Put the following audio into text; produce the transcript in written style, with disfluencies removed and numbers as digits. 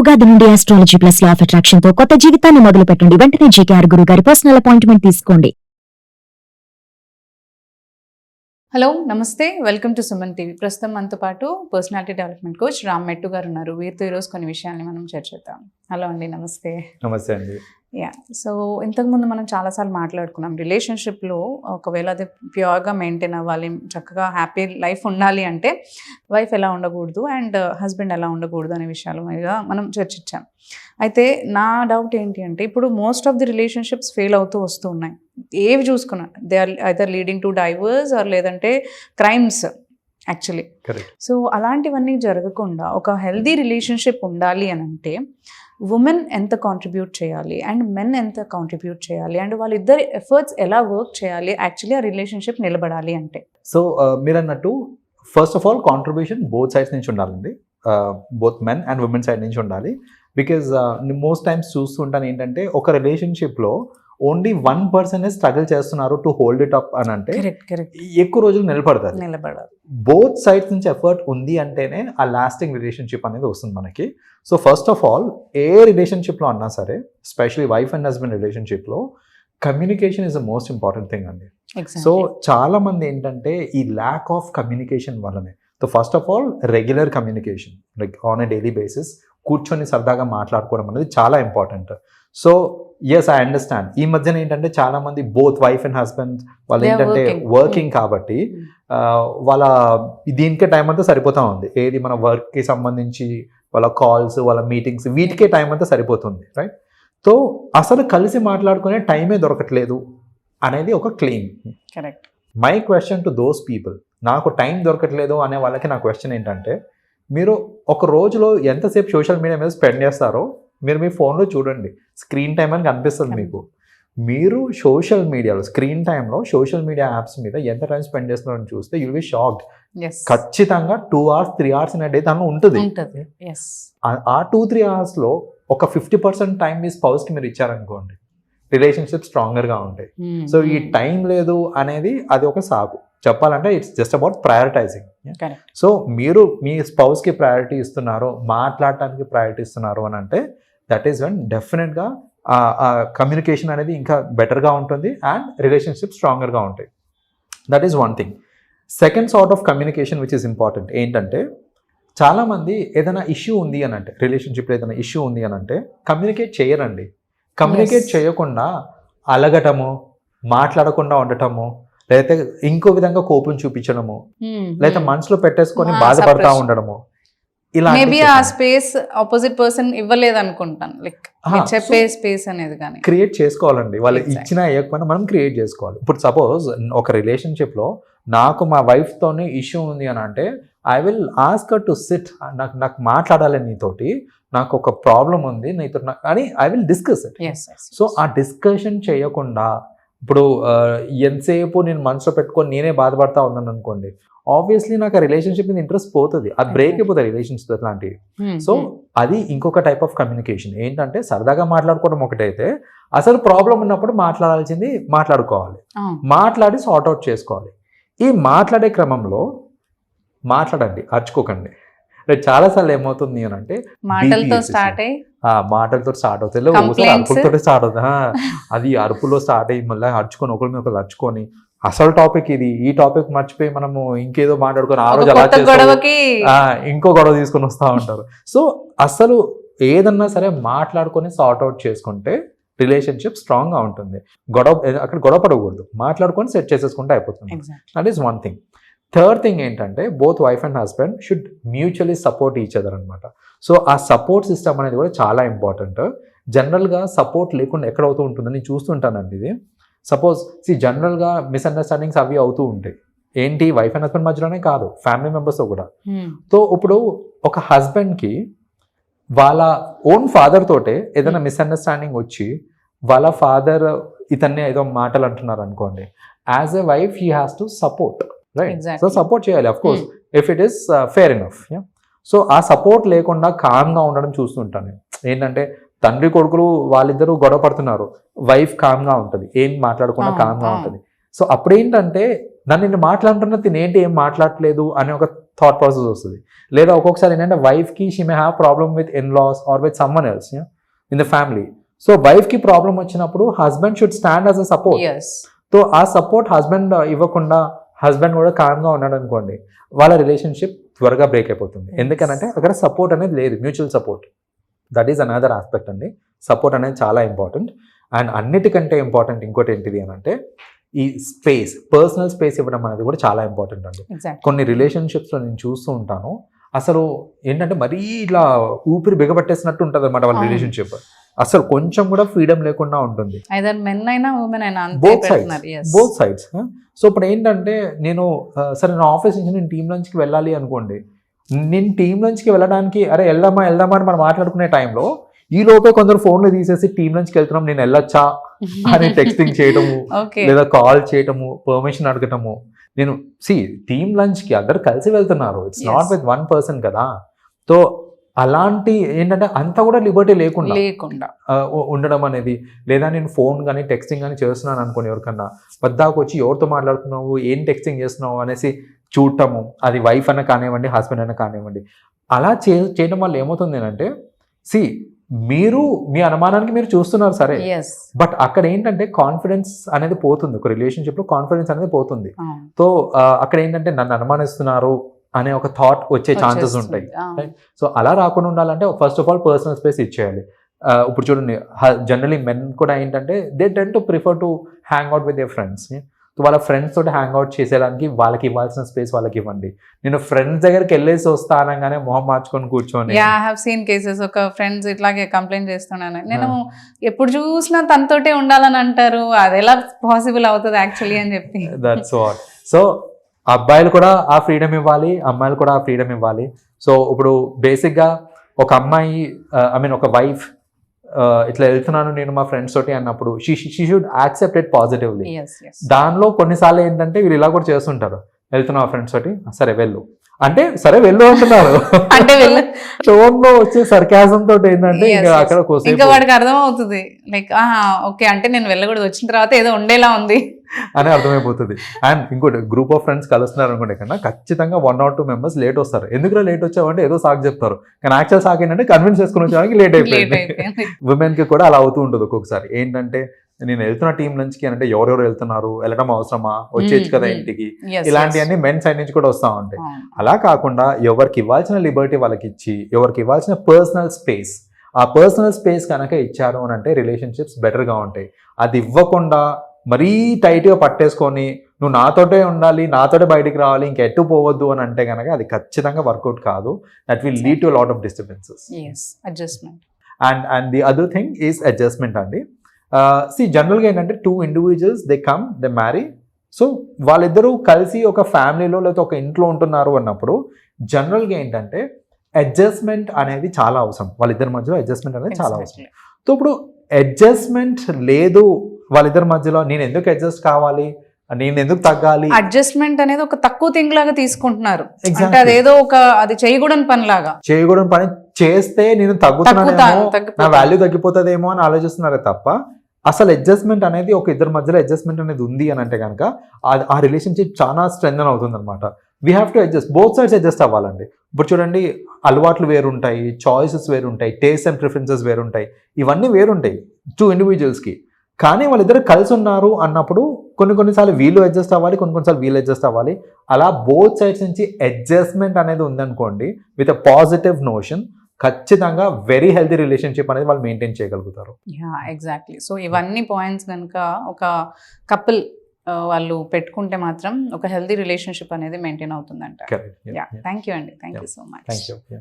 ఉగాది నుండి astrology plus law of attraction తో కొత్త జీవితాన్ని మొదలు పెట్టండి. వెంటనే జీకేఆర్ గురువు గారి పర్సనల్ అపాయింట్మెంట్ తీసుకోండి. హలో నమస్తే, వెల్కమ్ టు సుమన్ టీవీ. ప్రస్తుతం మనతో పాటు పర్సనాలిటీ డెవలప్మెంట్ కోచ్ రామ్ మెట్టు గారు ఉన్నారు. వీరితో ఈరోజు కొన్ని విషయాల్ని మనం చర్చిద్దాం. హలో అండి, నమస్తే. నమస్తే అండి. సో ఇంతకుముందు మనం చాలాసార్లు మాట్లాడుకున్నాం రిలేషన్షిప్లో ఒకవేళ అది ప్యూర్గా మెయింటైన్ అవ్వాలి, చక్కగా హ్యాపీ లైఫ్ ఉండాలి అంటే వైఫ్ ఎలా ఉండకూడదు అండ్ హస్బెండ్ ఎలా ఉండకూడదు అనే విషయాల మీద మనం చర్చించాం. అయితే నా డౌట్ ఏంటి అంటే, ఇప్పుడు most of the relationships fail అవుతూ వస్తూ ఉన్నాయి. ఏవి చూసుకున్నా they are either leading to divorce or లేదంటే క్రైమ్స్ యాక్చువల్లీ. సో అలాంటివన్నీ జరగకుండా ఒక హెల్దీ రిలేషన్షిప్ ఉండాలి అని అంటే ఉమెన్ ఎంత కాంట్రిబ్యూట్ చేయాలి అండ్ మెన్ ఎంత కాంట్రిబ్యూట్ చేయాలి అండ్ వాళ్ళిద్దరి ఎఫర్ట్స్ ఎలా వర్క్ చేయాలి యాక్చువల్లీ ఆ రిలేషన్షిప్ నిలబడాలి అంటే? సో మీరు అన్నట్టు first of all contribution both sides నుంచి ఉండాలండి. Both men and women side నుంచి ఉండాలి. బికాజ్ మోస్ట్ టైమ్స్ చూస్తుంటాను ఏంటంటే, ఒక రిలేషన్షిప్లో ఓన్లీ 1% స్ట్రగుల్ చేస్తున్నారు టు హోల్డ్ ఇట్ అప్ అని అంటే ఎక్కువ రోజులు నిలబడతారు. బోత్ సైడ్స్ నుంచి ఎఫర్ట్ ఉంది అంటేనే ఆ లాస్టింగ్ రిలేషన్షిప్ అనేది వస్తుంది మనకి. సో ఫస్ట్ ఆఫ్ ఆల్ ఏ రిలేషన్షిప్లో అన్నా సరే, ఎస్పెషలీ వైఫ్ అండ్ హస్బెండ్ రిలేషన్షిప్లో communication is the most important thing అండి. సో చాలా మంది ఏంటంటే ఈ ల్యాక్ ఆఫ్ కమ్యూనికేషన్ వల్లనే. So first of all regular communication, like on a daily basis కూర్చొని సరదాగా మాట్లాడుకోవడం అనేది చాలా important. So yes, I understand. ఈ మధ్యన ఏంటంటే చాలా మంది బోత్ వైఫ్ అండ్ హస్బెండ్ వాళ్ళు ఏంటంటే వర్కింగ్ కాబట్టి వాళ్ళ దీనికే టైం అంతా సరిపోతూ ఉంది. ఏది మన వర్క్కి సంబంధించి వాళ్ళ కాల్స్, వాళ్ళ మీటింగ్స్, వీటికే టైం అంతా సరిపోతుంది, రైట్? సో అసలు కలిసి మాట్లాడుకునే టైమే దొరకట్లేదు అనేది ఒక claim. Correct. My question to those people, నాకు టైం దొరకట్లేదు అనే వాళ్ళకి నా క్వశ్చన్ ఏంటంటే, మీరు ఒక రోజులో ఎంతసేపు సోషల్ మీడియా మీద స్పెండ్ చేస్తారో మీరు మీ ఫోన్లో చూడండి. స్క్రీన్ టైం అని కనిపిస్తుంది మీకు. మీరు సోషల్ మీడియాలో స్క్రీన్ టైంలో సోషల్ మీడియా యాప్స్ మీద ఎంత టైం స్పెండ్ చేస్తున్నారని చూస్తే యూ విల్ బి షాక్డ్. ఖచ్చితంగా 2 hours 3 hours ఇన్ డే దానిలో ఉంటుంది. ఆ 2-3 hours ఒక 50% టైం మీ స్పౌస్కి మీరు ఇచ్చారనుకోండి, రిలేషన్షిప్ స్ట్రాంగర్గా ఉంటాయి. సో ఈ టైం లేదు అనేది అది ఒక సాగు. చెప్పాలంటే it's just about prioritising. So మీరు మీ స్పౌస్కి ప్రయారిటీ ఇస్తున్నారు, మాట్లాడటానికి ప్రయారిటీ ఇస్తున్నారు అని అంటే దట్ ఈస్ వెన్ డెఫినెట్గా కమ్యూనికేషన్ అనేది ఇంకా బెటర్గా ఉంటుంది అండ్ రిలేషన్షిప్ స్ట్రాంగర్గా ఉంటాయి. That is one thing. Second sort of communication which is important ఏంటంటే, చాలామంది ఏదైనా ఇష్యూ ఉంది అని అంటే, రిలేషన్షిప్లో ఏదైనా ఇష్యూ ఉంది అని అంటే కమ్యూనికేట్ చేయరండి. కమ్యూనికేట్ చేయకుండా అలగటము, మాట్లాడకుండా ఉండటము, లేకపోతే ఇంకో విధంగా కోపం చూపించడము, లేకపోతే మనసులో పెట్టేసుకొని బాధపడతా ఉండడము, ఇలా ఆ స్పేస్ ఆపోజిట్ పర్సన్ ఇవ్వలేదు అనుకుంటాను. లైక్ చెప్పే స్పేస్ అనేది కానీ క్రియేట్ చేసుకోవాలండి. వాళ్ళు ఇచ్చినా ఇవ్వకపోయినా మనం క్రియేట్ చేసుకోవాలి. ఇప్పుడు సపోజ్ ఒక రిలేషన్షిప్లో నాకు మా వైఫ్తోనే ఇష్యూ ఉంది అని అంటే, I will ask her to SIT. నాకు మాట్లాడాలి నీతోటి, నాకు ఒక ప్రాబ్లం ఉంది నీతో అని I will discuss it. So ఆ డిస్కషన్ చేయకుండా ఇప్పుడు ఎంతసేపు నేను మనసులో పెట్టుకొని నేనే బాధపడతా ఉన్నాను అనుకోండి, ఆబ్వియస్లీ నాకు ఆ రిలేషన్షిప్ మీద ఇంట్రెస్ట్ పోతుంది, అది బ్రేక్ అయిపోతుంది రిలేషన్షిప్ అట్లాంటివి. సో అది ఇంకొక టైప్ ఆఫ్ కమ్యూనికేషన్. ఏంటంటే సరదాగా మాట్లాడుకోవడం ఒకటైతే, అసలు ప్రాబ్లం ఉన్నప్పుడు మాట్లాడాల్సింది మాట్లాడుకోవాలి, మాట్లాడి సార్ట్ అవుట్ చేసుకోవాలి. ఈ మాట్లాడే క్రమంలో మాట్లాడండి, అరుచుకోకండి. చాలాసార్లు ఏమవుతుంది అని అంటే, మాటలతో స్టార్ట్ అవుతాయి, అరుపులతో స్టార్ట్ అవుతుంది. అది అరుపులో స్టార్ట్ అయ్యి మళ్ళీ అరుచుకొని ఒకరి మీద ఒకరు అరుచుకొని, అసలు టాపిక్ ఇది, ఈ టాపిక్ మర్చిపోయి మనము ఇంకేదో మాట్లాడుకొని ఆ రోజు అలా చేసి ఇంకో గొడవ తీసుకొని వస్తూ ఉంటారు. సో అసలు ఏదన్నా సరే మాట్లాడుకొని సార్ట్ అవుట్ చేసుకుంటే రిలేషన్షిప్ స్ట్రాంగ్గా ఉంటుంది. అక్కడ గొడవ పడకూడదు, మాట్లాడుకొని సెట్ చేసేసుకుంటే అయిపోతుంది. That is one thing. Third thing ఏంటంటే, both wife and husband should mutually support each other అనమాట. సో ఆ సపోర్ట్ సిస్టమ్ అనేది కూడా చాలా ఇంపార్టెంట్. జనరల్గా సపోర్ట్ లేకుండా ఎక్కడ అవుతూ ఉంటుందని నేను చూస్తుంటానండి. ఇది సపోజ్ జనరల్గా మిస్అండర్స్టాండింగ్స్ అవి అవుతూ ఉంటాయి. ఏంటి, వైఫ్ అండ్ హస్బెండ్ మధ్యలోనే కాదు, ఫ్యామిలీ మెంబర్స్తో కూడా. సో ఇప్పుడు ఒక హస్బెండ్కి వాళ్ళ ఓన్ ఫాదర్ తోటే ఏదైనా మిస్అండర్స్టాండింగ్ వచ్చి, వాళ్ళ ఫాదర్ ఇతన్ని ఏదో మాటలు అంటున్నారు అనుకోండి, as a wife he has to support, right? So support చేయాలి, of course, if it is fair enough. So ఆ సపోర్ట్ లేకుండా కామ్గా ఉండడం చూస్తుంటాను నేను. ఏంటంటే తండ్రి కొడుకులు వాళ్ళిద్దరూ గొడవ పడుతున్నారు, వైఫ్ కామ్గా ఉంటుంది, ఏం మాట్లాడకుండా కామ్గా ఉంటుంది. సో అప్పుడేంటంటే నన్ను మాట్లాడుతున్నా తినేంటి ఏం మాట్లాడట్లేదు అనే ఒక థాట్ ప్రాసెస్ వస్తుంది. లేదా ఒక్కొక్కసారి ఏంటంటే వైఫ్కి she may have problem with in laws or with someone else in the family. So వైఫ్కి ప్రాబ్లం వచ్చినప్పుడు husband should stand as a support. So ఆ సపోర్ట్ హస్బెండ్ ఇవ్వకుండా హస్బెండ్ కూడా కామ్గా ఉన్నాడు అనుకోండి, వాళ్ళ రిలేషన్షిప్ త్వరగా బ్రేక్ అయిపోతుంది. ఎందుకనంటే అక్కడ సపోర్ట్ అనేది లేదు, mutual support. That is another aspect అండి. సపోర్ట్ అనేది చాలా ఇంపార్టెంట్. అండ్ అన్నిటికంటే ఇంపార్టెంట్ ఇంకోటి ఏంటిది అని అంటే ఈ స్పేస్, పర్సనల్ స్పేస్ ఇవ్వడం అనేది కూడా చాలా ఇంపార్టెంట్ అండి. కొన్ని రిలేషన్షిప్స్లో నేను చూస్తూ ఉంటాను, అసలు ఏంటంటే మరీ ఇలా ఊపిరి బిగబట్టేసినట్టు ఉంటుంది అనమాట వాళ్ళ రిలేషన్షిప్. అసలు కొంచెం కూడా ఫ్రీడమ్ లేకుండా ఉంటుంది, బోత్ సైడ్స్. సో ఇప్పుడు ఏంటంటే నేను సరే నా ఆఫీస్ నుంచి నేను టీమ్ లంచ్కి వెళ్ళాలి అనుకోండి, నేను టీమ్ లంచ్కి వెళ్ళడానికి అరే వెళ్దామా అని మనం మాట్లాడుకునే టైంలో ఈ లోపే కొందరు ఫోన్లు తీసేసి టీమ్ లంచ్కి వెళ్తున్నాం నేను వెళ్ళొచ్చా అని టెక్స్టింగ్ చేయడము, లేదా కాల్ చేయటము, పర్మిషన్ అడగటము. నేను టీమ్ లంచ్కి అందరు కలిసి వెళ్తున్నారు, it's not with one person కదా. సో అలాంటి ఏంటంటే అంతా కూడా లిబర్టీ లేకుండా ఉండడం అనేది, లేదా నేను ఫోన్ కానీ టెక్స్టింగ్ కానీ చేస్తున్నాను అనుకోని ఎవరికన్నా పద్దాకు వచ్చి ఎవరితో మాట్లాడుతున్నావు, ఏం టెక్స్టింగ్ చేస్తున్నావు అనేసి చూడటము, అది వైఫ్ అన్న కానివ్వండి, హస్బెండ్ అన్న కానివ్వండి. అలా చేయడం వల్ల ఏమవుతుంది అంటే మీరు మీ అనుమానానికి మీరు చూస్తున్నారు సరే, బట్ అక్కడ ఏంటంటే కాన్ఫిడెన్స్ అనేది పోతుంది, ఒక రిలేషన్షిప్లో కాన్ఫిడెన్స్ అనేది పోతుంది. సో అక్కడ ఏంటంటే నన్ను అనుమానిస్తున్నారు అనే ఒక థాట్ వచ్చే ఛాన్సెస్ ఉంటాయి. సో అలా రాకుండా ఉండాలంటే first of all personal space ఇచ్చేయాలి. ఇప్పుడు చూడండి, జనరలీ మెన్ కూడా ఏంటంటే they tend to prefer to hang out with their friends. వాళ్ళ ఫ్రెండ్స్ తోటి హ్యాంగ్ అవుట్ చేసేదానికి వాళ్ళకి ఇవ్వాల్సిన స్పేస్ వాళ్ళకి ఇవ్వండి. నేను ఫ్రెండ్స్ దగ్గరికి వెళ్ళేసి వస్తా అనగానే మొహం మార్చుకొని కూర్చొని, ఒక ఫ్రెండ్స్ ఇట్లాగే కంప్లైంట్ చేస్తున్నాను, నేను ఎప్పుడు చూసినా తనతోటే ఉండాలని అంటారు, అది ఎలా పాసిబుల్ అవుతుంది యాక్చువల్లీ అని చెప్పి. That's what. సో అబ్బాయిలు కూడా ఆ ఫ్రీడమ్ ఇవ్వాలి, అమ్మాయిలు కూడా ఆ ఫ్రీడమ్ ఇవ్వాలి. సో ఇప్పుడు బేసిక్గా ఒక అమ్మాయి ఒక వైఫ్ ఇట్లా వెళ్తున్నాను నేను మా ఫ్రెండ్స్ తోటి అన్నప్పుడు she should accept it positively. దానిలో కొన్నిసార్లు ఏంటంటే వీళ్ళు ఇలా కూడా చేస్తుంటారు, వెళ్తున్నావు ఫ్రెండ్స్ తోటి సరే వెళ్ళు అంటే సరే వెళ్ళు అంటున్నారు, టోన్ లో వచ్చే సర్కాజం తోటి ఏంటంటే అక్కడ ఇంకా వాడికి అర్థం అవుతుంది లైక్ ఓకే అంటే నేను వెళ్ళకూడదు, వచ్చిన తర్వాత ఏదో ఉండేలా ఉంది అని అర్థమైపోతుంది. అండ్ ఇంకోటి, గ్రూప్ ఆఫ్ ఫ్రెండ్స్ కలుస్తున్నారు అనుకోండి కన్నా ఖచ్చితంగా 1 or 2 members లేట్ వస్తారు. ఎందుకు లేట్ వచ్చావంటే ఏదో సాకు చెప్తారు, కానీ యాక్చువల్ సాకు ఏంటంటే కన్విన్స్ చేసుకుని వచ్చేవానికి లేట్ అయిపోయింది. ఉమెన్ కి కూడా అలా అవుతూ ఉంటుంది ఒక్కొక్కసారి. ఏంటంటే నేను వెళ్తున్న టీమ్ లంచ్కి అంటే ఎవరెవరు వెళ్తున్నారు, వెళ్ళడం అవసరమా, వచ్చేచ్చు కదా ఇంటికి, ఇలాంటివన్నీ మెన్ సైడ్ నుంచి కూడా వస్తూ ఉంటాయి. అలా కాకుండా ఎవరికి ఇవ్వాల్సిన లిబర్టీ వాళ్ళకి ఇచ్చి, ఎవరికి ఇవ్వాల్సిన పర్సనల్ స్పేస్, ఆ పర్సనల్ స్పేస్ కనుక ఇచ్చారు అని అంటే రిలేషన్షిప్స్ బెటర్గా ఉంటాయి. అది ఇవ్వకుండా మరీ టైట్గా పట్టేసుకొని నువ్వు నాతోటే ఉండాలి, నాతోటే బయటికి రావాలి, ఇంకెట్టు పోవద్దు అని అంటే కనుక అది ఖచ్చితంగా వర్కౌట్ కాదు. That will lead to lot of disturbances. And the other thing is adjustment అండి. జనరల్గా ఏంటంటే 2 individuals they come, they marry. So వాళ్ళిద్దరూ కలిసి ఒక ఫ్యామిలీలో లేదా ఒక ఇంట్లో ఉంటున్నారు అన్నప్పుడు జనరల్గా ఏంటంటే అడ్జస్ట్మెంట్ అనేది చాలా అవసరం. వాళ్ళిద్దరి మధ్యలో అడ్జస్ట్మెంట్ అనేది చాలా అవసరం. సో ఇప్పుడు అడ్జస్ట్మెంట్ లేదు వాళ్ళిద్దరి మధ్యలో, నేను ఎందుకు అడ్జస్ట్ కావాలి, నేను ఎందుకు తగ్గాలి, అడ్జస్ట్మెంట్ అనేది ఒక తక్కువ థింగ్ లాగా తీసుకుంటున్నారు. అదేదో అది చేయకూడని పని లాగా, చేయకూడని పని చేస్తే నేను తగ్గుతున్నానేమో, నా వాల్యూ తగ్గిపోతుందేమో అని ఆలోచిస్తున్నారే తప్ప అసలు అడ్జస్ట్మెంట్ అనేది ఒక ఇద్దరి మధ్యలో అడ్జస్ట్మెంట్ అనేది ఉంది అని అంటే కనుక ఆ రిలేషన్షిప్ చాలా స్ట్రెంథన్ అవుతుంది అనమాట. We have to adjust, both sides adjust అవ్వాలండి. ఇప్పుడు చూడండి, అలవాట్లు వేరుంటాయి, చాయిసెస్ వేరుంటాయి, టేస్ట్ అండ్ ప్రిఫరెన్సెస్ వేరుంటాయి, ఇవన్నీ వేరుంటాయి 2 individualsకి. కానీ వాళ్ళిద్దరు కలిసి ఉన్నారు అన్నప్పుడు కొన్నిసార్లు వీళ్ళు అడ్జస్ట్ అవ్వాలి, కొన్నిసార్లు వీళ్ళు అడ్జస్ట్ అవ్వాలి. అలా బోత్ సైడ్స్ నుంచి అడ్జస్ట్మెంట్ అనేది ఉందనుకోండి విత్ అ పాజిటివ్ నోషన్, ఖచ్చితంగా వెరీ హెల్తీ రిలేషన్షిప్ అనేది వాళ్ళు మెయింటైన్ చేయగలుగుతారు. ఎగ్జాక్ట్లీ. సో ఇవన్నీ పాయింట్స్ కనుక ఒక కపుల్ వాళ్ళు పెట్టుకుంటే మాత్రం ఒక హెల్తీ రిలేషన్షిప్ అనేది మెయింటైన్ అవుతుందంట. థ్యాంక్ యూ అండి, thank you so much. Thank you.